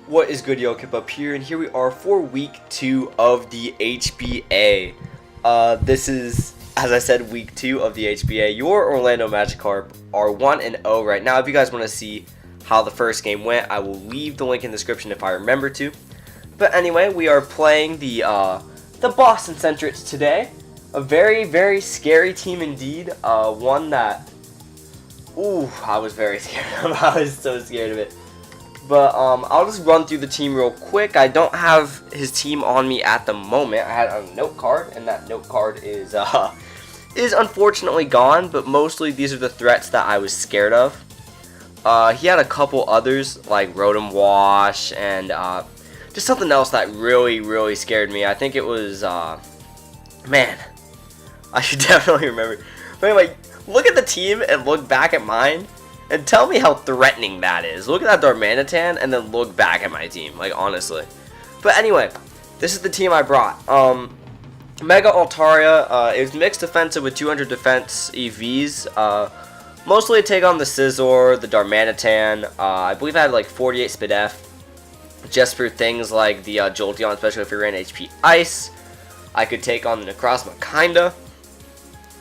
What is good, y'all? Kip up here, and here we are for week 2 of the HBA. This is, as I said, week 2 of the HBA. Your Orlando Magikarp are 1-0 right now. If you guys want to see how the first game went, I will leave the link in the description if I remember to. But anyway, we are playing the Boston Sentrets today. A very, very scary team indeed. One that, I was very scared of. I was so scared of it. But I'll just run through the team real quick. I don't have his team on me at the moment. I had a note card, and that note card is unfortunately gone. But mostly these are the threats that I was scared of. He had a couple others like Rotom Wash and just something else that really, really scared me. I think it was man, I should definitely remember. But anyway, look at the team and look back at mine. And tell me how threatening that is. Look at that Darmanitan and then look back at my team. Like, honestly. But anyway, this is the team I brought. Mega Altaria. It was mixed defensive with 200 defense EVs. Mostly to take on the Scizor, the Darmanitan. I believe I had like 48 Speed F. Just for things like the Jolteon, especially if you ran HP Ice. I could take on the Necrozma, kinda.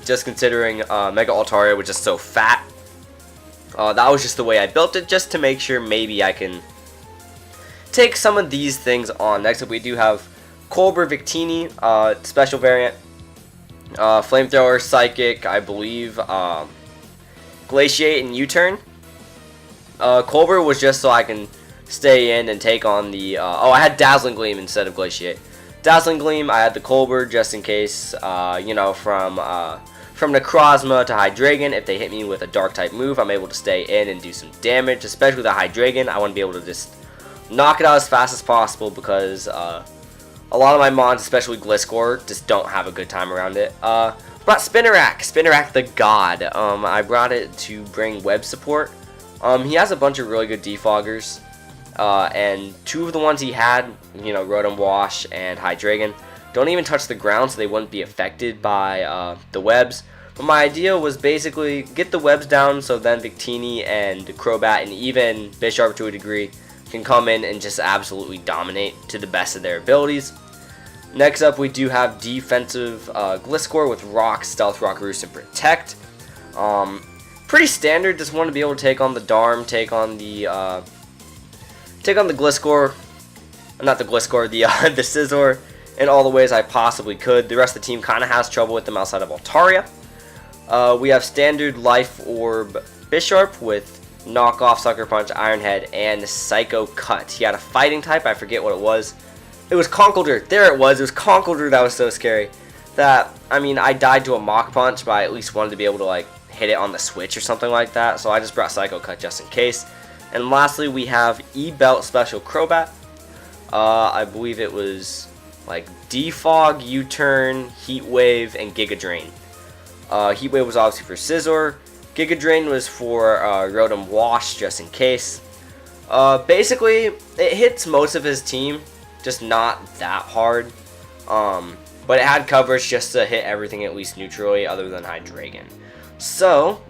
Just considering Mega Altaria was just so fat. That was just the way I built it, just to make sure maybe I can take some of these things on. Next up, we do have Colbur Victini, special variant, Flamethrower, Psychic, I believe, Glaciate, and U-Turn. Colbur was just so I can stay in and take on the, I had Dazzling Gleam instead of Glaciate. Dazzling Gleam, I had the Colbur just in case, you know, from Necrozma to Hydreigon, if they hit me with a Dark-type move, I'm able to stay in and do some damage, especially the Hydreigon. I want to be able to just knock it out as fast as possible because a lot of my mons, especially Gliscor, just don't have a good time around it. Brought Spinarak the God. I brought it to bring web support. He has a bunch of really good defoggers, and two of the ones he had, you know, Rotom Wash and Hydreigon, don't even touch the ground, so they wouldn't be affected by the webs. But my idea was basically get the webs down so then Victini and Crobat and even Bisharp to a degree can come in and just absolutely dominate to the best of their abilities. Next up, we do have defensive Gliscor with Rock, Stealth Rock, Roost, and Protect. Pretty standard. Just want to be able to take on the Darm, take on the Gliscor, not the Gliscor, the Scizor, in all the ways I possibly could. The rest of the team kind of has trouble with them outside of Altaria. We have standard Life Orb Bisharp with Knockoff, Sucker Punch, Iron Head, and Psycho Cut. He had a fighting type, I forget what it was. It was Conkeldurr. There it was Conkeldurr. That was so scary. That, I mean, I died to a Mach Punch, but I at least wanted to be able to, like, hit it on the switch or something like that. So I just brought Psycho Cut just in case. And lastly, we have E-Belt Special Crobat. I believe it was like Defog, U-Turn, Heat Wave, and Giga Drain. Heat Wave was obviously for Scizor. Giga Drain was for Rotom Wash, just in case. Basically, it hits most of his team, just not that hard. But it had coverage just to hit everything at least neutrally, other than Hydreigon. So,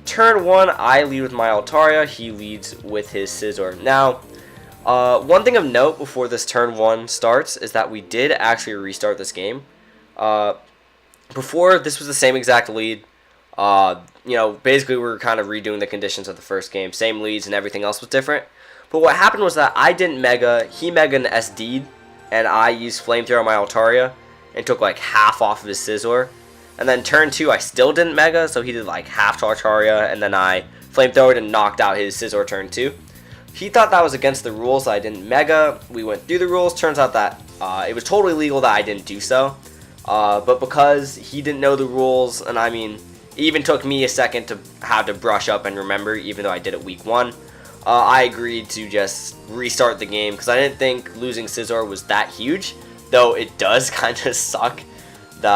turn 1, I lead with my Altaria. He leads with his Scizor. Now, one thing of note before this turn 1 starts is that we did actually restart this game. Before, this was the same exact lead. You know, basically we were kind of redoing the conditions of the first game. Same leads and everything else was different. But what happened was that I didn't Mega, he Mega and SD'd, and I used Flamethrower on my Altaria and took like half off of his Scizor. And then turn 2, I still didn't Mega, so he did like half to Altaria, and then I Flamethrowered and knocked out his Scizor turn 2. He thought that was against the rules, so I didn't Mega. We went through the rules. Turns out that it was totally legal that I didn't do so. But because he didn't know the rules, and I mean, it even took me a second to have to brush up and remember, even though I did it week 1, I agreed to just restart the game because I didn't think losing Scizor was that huge, though it does kind of suck that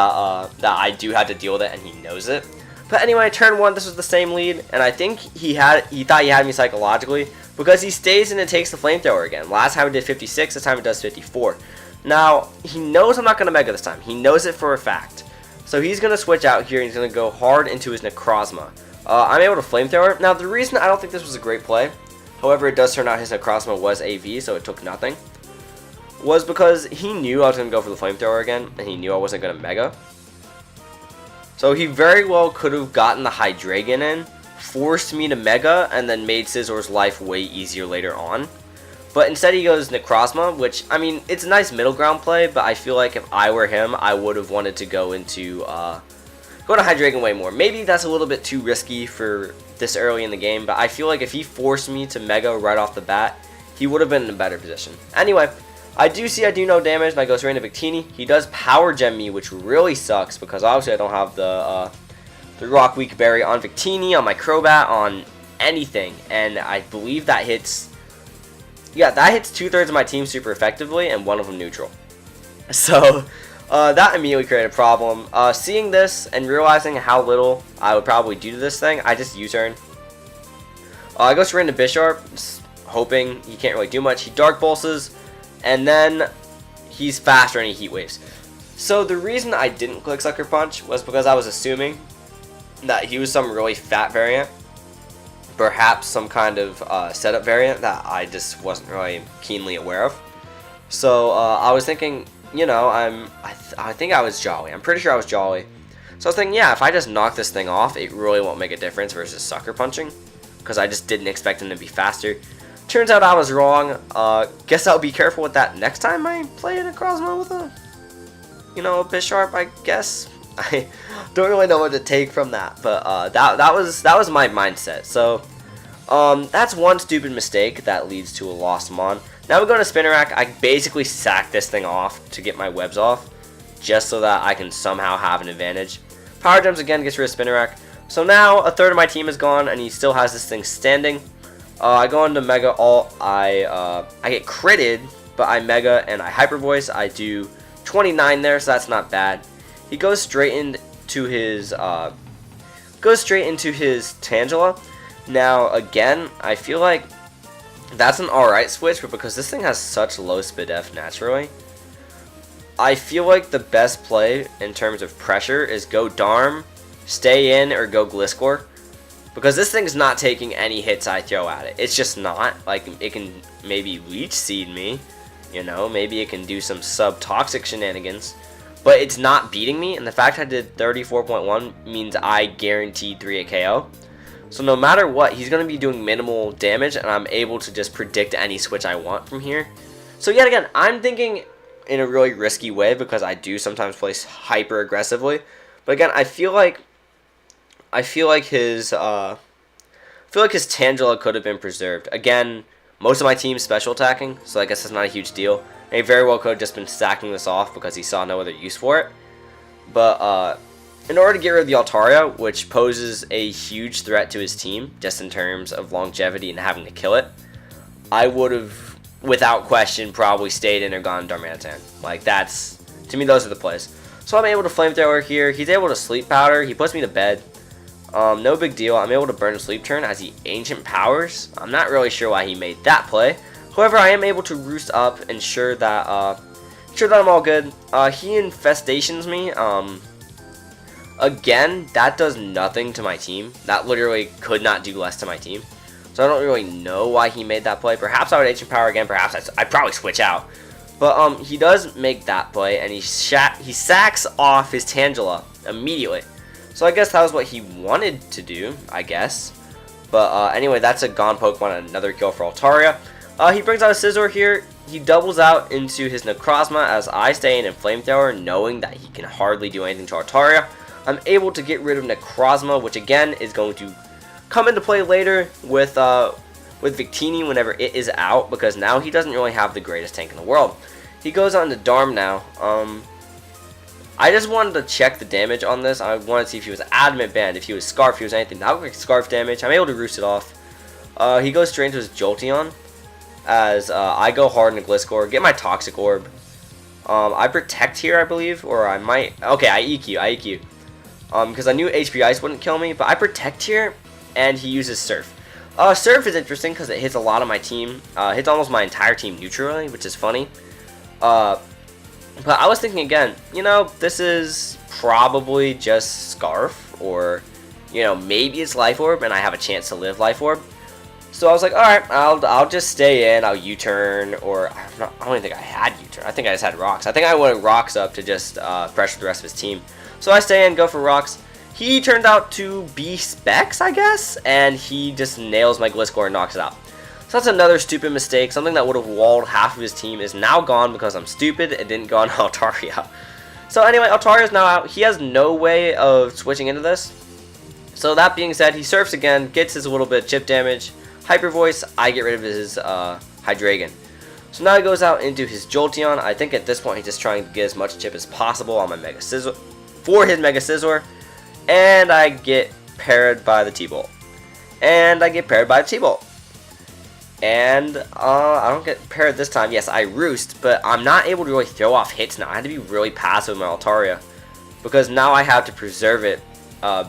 I do have to deal with it, and he knows it. But anyway, turn 1, this was the same lead, and I think he thought he had me psychologically, because he stays in and takes the Flamethrower again. Last time he did 56, this time he does 54. Now, he knows I'm not going to Mega this time. He knows it for a fact. So he's going to switch out here, and he's going to go hard into his Necrozma. I'm able to Flamethrower. Now, the reason I don't think this was a great play, however it does turn out his Necrozma was AV, so it took nothing, was because he knew I was going to go for the Flamethrower again, and he knew I wasn't going to Mega. So he very well could have gotten the Hydreigon in, forced me to Mega, and then made Scizzor's life way easier later on. But instead he goes Necrozma, which, I mean, it's a nice middle ground play, but I feel like if I were him, I would have wanted to go into, go to Hydreigon way more. Maybe that's a little bit too risky for this early in the game, but I feel like if he forced me to Mega right off the bat, he would have been in a better position. Anyway, I do no damage, and I go straight into Victini. He does Power Gem me, which really sucks, because obviously I don't have the Rock Weak Berry on Victini, on my Crobat, on anything, and I believe that hits, yeah, that hits 2/3 of my team super effectively, and one of them neutral. So, that immediately created a problem. Seeing this, and realizing how little I would probably do to this thing, I just U-turn. I go straight into Bisharp, hoping he can't really do much. He Dark Pulses, and then he's faster and he Heat Waves. So the reason I didn't click Sucker Punch was because I was assuming that he was some really fat variant, perhaps some kind of setup variant that I just wasn't really keenly aware of. So I was thinking, you know, I think I was Jolly. I'm pretty sure I was Jolly. So I was thinking, yeah, if I just knock this thing off, it really won't make a difference versus Sucker Punching, because I just didn't expect him to be faster. Turns out I was wrong. Guess I'll be careful with that next time I play a Necrozma with a, you know, a Bisharp, I guess. I don't really know what to take from that, but that was my mindset. So that's one stupid mistake that leads to a lost Mon. Now we go to Spinnerack. I basically sack this thing off to get my webs off, just so that I can somehow have an advantage. Power Gems again gets rid of Spinnerack. So now a third of my team is gone, and he still has this thing standing. I go into Mega Ult. I get critted, but I Mega and I Hyper Voice. I do 29 there, so that's not bad. He goes straight into his Tangela. Now again, I feel like that's an alright switch, but because this thing has such low SPDF naturally, I feel like the best play in terms of pressure is go Darm, stay in, or go Gliscor. Because this thing's not taking any hits I throw at it. It's just not. Like, it can maybe Leech Seed me. You know, maybe it can do some sub-toxic shenanigans. But it's not beating me. And the fact I did 34.1 means I guaranteed 3-hit KO. So no matter what, he's going to be doing minimal damage. And I'm able to just predict any switch I want from here. So yet again, I'm thinking in a really risky way, because I do sometimes play hyper aggressively. But again, I feel like his Tangela could have been preserved. Again, most of my team's special attacking, so I guess that's not a huge deal. And he very well could have just been stacking this off because he saw no other use for it. But in order to get rid of the Altaria, which poses a huge threat to his team, just in terms of longevity and having to kill it, I would have, without question, probably stayed in or gone Darmanitan. Like, that's, to me, those are the plays. So I'm able to Flamethrower here. He's able to Sleep Powder. He puts me to bed. No big deal. I'm able to burn a Sleep Turn as he Ancient Powers. I'm not really sure why he made that play. However, I am able to Roost up, ensure that I'm all good. He Infestations me. Again, that does nothing to my team. That literally could not do less to my team. So I don't really know why he made that play. Perhaps I would Ancient Power again. Perhaps I'd probably switch out. But he does make that play, and he sacks off his Tangela immediately. So I guess that was what he wanted to do, I guess. But anyway, that's a gone Pokemon, another kill for Altaria. He brings out a Scizor here. He doubles out into his Necrozma as I stay in Flamethrower, knowing that he can hardly do anything to Altaria. I'm able to get rid of Necrozma, which again is going to come into play later with Victini whenever it is out, because now he doesn't really have the greatest tank in the world. He goes on to Darm now. I just wanted to check the damage on this. I wanted to see if he was Adamant Band, if he was Scarf, if he was anything. That would be Scarf damage. I'm able to Roost it off. He goes straight into his Jolteon as I go hard into Gliscor, get my Toxic Orb. I Protect here, I believe, or I might. Okay, I EQ. Because I knew HB Ice wouldn't kill me, but I Protect here, and he uses Surf. Surf is interesting because it hits a lot of my team. Hits almost my entire team neutrally, which is funny. But I was thinking again, you know, this is probably just Scarf, or, you know, maybe it's Life Orb, and I have a chance to live Life Orb. So I was like, alright, I'll just stay in, I'll U-turn, or I don't even think I had U-turn. I think I just had rocks. I think I went rocks up to just pressure the rest of his team. So I stay in, go for rocks. He turned out to be Specs, I guess, and he just nails my Gliscor and knocks it out. So that's another stupid mistake. Something that would have walled half of his team is now gone because I'm stupid and didn't go on Altaria. So anyway, Altaria's now out. He has no way of switching into this. So that being said, he surfs again, gets his little bit of chip damage. Hyper Voice, I get rid of his Hydreigon. So now he goes out into his Jolteon. I think at this point he's just trying to get as much chip as possible on my Mega Scizor for his Mega Scizor. And I get parried by the T-Bolt. And I get parried by the T-Bolt. And I don't get parried this time. Yes, I roost, but I'm not able to really throw off hits now. I had to be really passive with my Altaria because now I have to preserve it.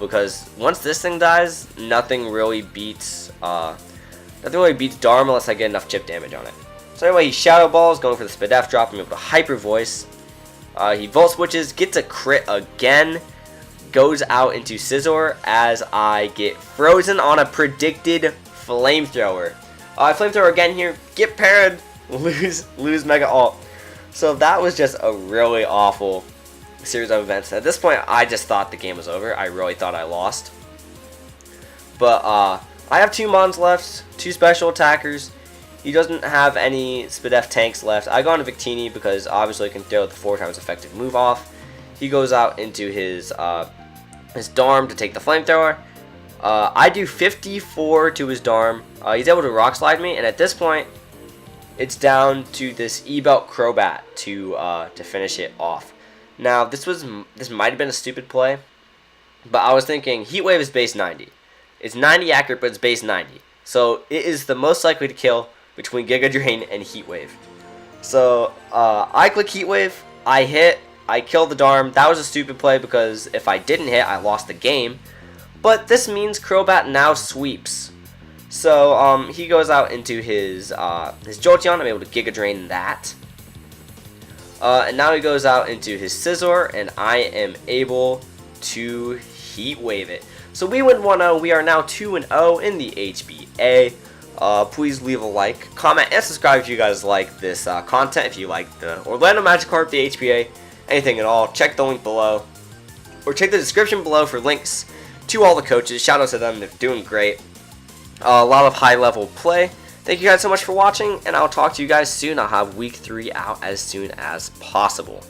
Because once this thing dies, nothing really beats Dharma unless I get enough chip damage on it. So anyway, he Shadow Balls, going for the Spadef drop. I'm able to Hyper Voice. He Volt Switches, gets a crit again, goes out into Scizor as I get frozen on a predicted Flamethrower. Flamethrower again here, get parried, lose Mega Ult. So that was just a really awful series of events. At this point, I just thought the game was over. I really thought I lost. But I have 2 Mons left, 2 special attackers. He doesn't have any Spadef tanks left. I go on to Victini because obviously I can throw the 4 times effective move off. He goes out into his Darm to take the Flamethrower. I do 54 to his Darm. He's able to Rock Slide me, and at this point, it's down to this E-Belt Crobat to finish it off. Now, this might have been a stupid play, but I was thinking Heat Wave is base 90. It's 90 accurate, but it's base 90. So it is the most likely to kill between Giga Drain and Heat Wave. So I click Heat Wave, I hit, I kill the Darm. That was a stupid play because if I didn't hit, I lost the game. But this means Crobat now sweeps. So he goes out into his Jolteon. I'm able to Giga Drain that. And now he goes out into his Scizor, and I am able to Heat Wave it. So we win 1-0. We are now 2-0 in the HBA. Please leave a like, comment, and subscribe if you guys like this content. If you like the Orlando Magikarp, the HBA, anything at all, check the link below. Or check the description below for links to all the coaches. Shout out to them. They're doing great. A lot of high-level play. Thank you guys so much for watching, and I'll talk to you guys soon. I'll have week 3 out as soon as possible.